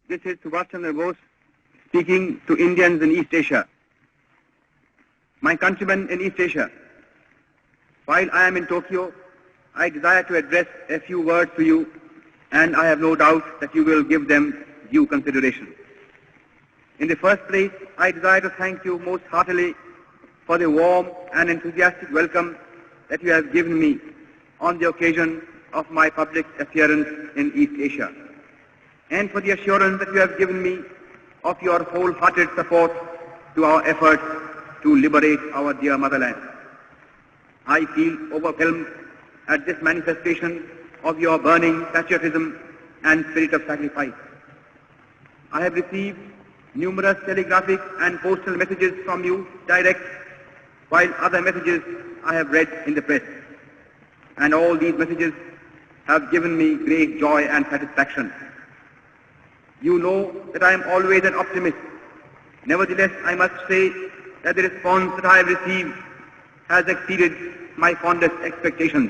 This is SUBHASH BOSE speaking to Indians in East Asia. My countrymen in East Asia, while I am in Tokyo, I desire to address a few words to you, and I have no doubt that you will give them due consideration. In the first place, I desire to thank you most heartily for the warm and enthusiastic welcome that you have given me on the occasion of my public appearance in East Asia, and for the assurance that you have given me of your wholehearted support to our efforts to liberate our dear motherland. I feel overwhelmed at this manifestation of your burning patriotism and spirit of sacrifice. I have received numerous telegraphic and postal messages from you direct, while other messages I have read in the press. And all these messages have given me great joy and satisfaction. You know that I am always an optimist. Nevertheless, I must say that the response that I have received has exceeded my fondest expectations.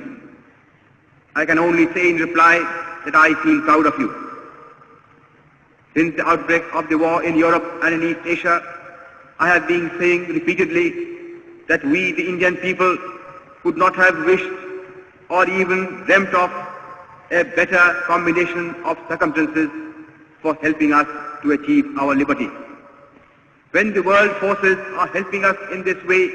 I can only say in reply that I feel proud of you. Since the outbreak of the war in Europe and in East Asia, I have been saying repeatedly that we, the Indian people, could not have wished or even dreamt of a better combination of circumstances for helping us to achieve our liberty. When the world forces are helping us in this way,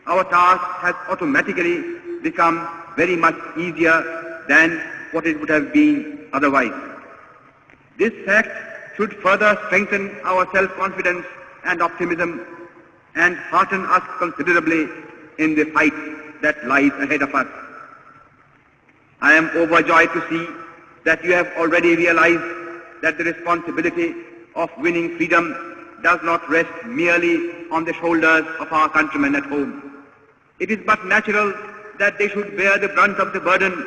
our task has automatically become very much easier than what it would have been otherwise. This fact should further strengthen our self-confidence and optimism and hearten us considerably in the fight that lies ahead of us. I am overjoyed to see that you have already realized that the responsibility of winning freedom does not rest merely on the shoulders of our countrymen at home. It is but natural that they should bear the brunt of the burden,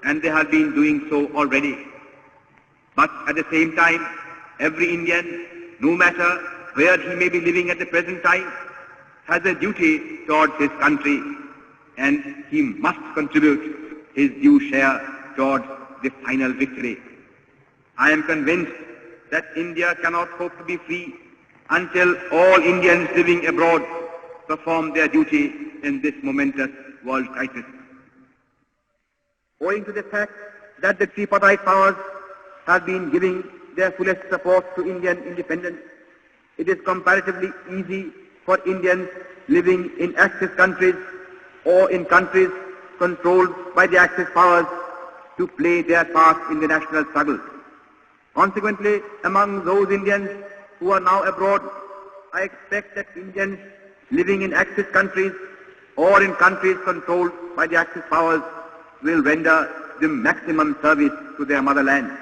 and they have been doing so already. But at the same time, every Indian, no matter where he may be living at the present time, has a duty towards his country, and he must contribute his due share towards the final victory. I am convinced that India cannot hope to be free until all Indians living abroad perform their duty in this momentous world crisis. Owing to the fact that the tripartite powers have been giving their fullest support to Indian independence, it is comparatively easy for Indians living in Axis countries or in countries controlled by the Axis powers to play their part in the national struggle. Consequently, among those Indians who are now abroad, I expect that Indians living in Axis countries or in countries controlled by the Axis powers will render the maximum service to their motherland.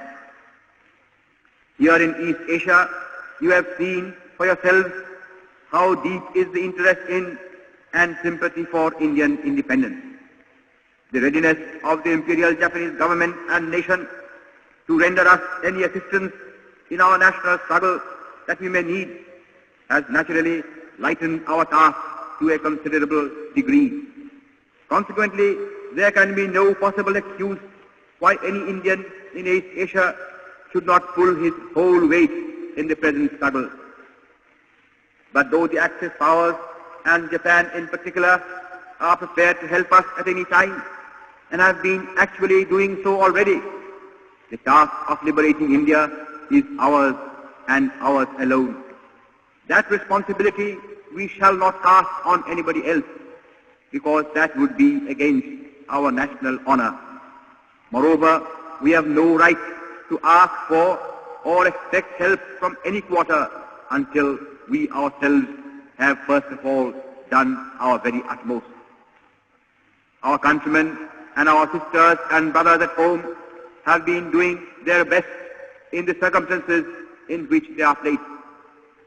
Here in East Asia, you have seen for yourselves how deep is the interest in and sympathy for Indian independence. The readiness of the Imperial Japanese government and nation to render us any assistance in our national struggle that we may need has naturally lightened our task to a considerable degree. Consequently, there can be no possible excuse why any Indian in East Asia should not pull his whole weight in the present struggle. But though the Axis powers and Japan in particular are prepared to help us at any time and have been actually doing so already, the task of liberating India is ours and ours alone. That responsibility we shall not cast on anybody else, because that would be against our national honor. Moreover, we have no right to ask for or expect help from any quarter until we ourselves have first of all done our very utmost. Our countrymen and our sisters and brothers at home have been doing their best in the circumstances in which they are placed.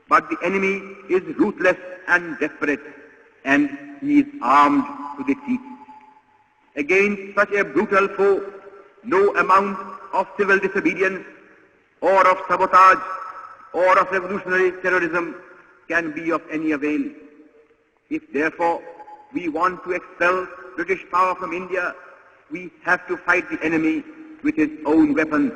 But the enemy is ruthless and desperate, and he is armed to the teeth. Against such a brutal foe, no amount of civil disobedience or of sabotage or of revolutionary terrorism can be of any avail. If therefore we want to expel British power from India, we have to fight the enemy with his own weapons,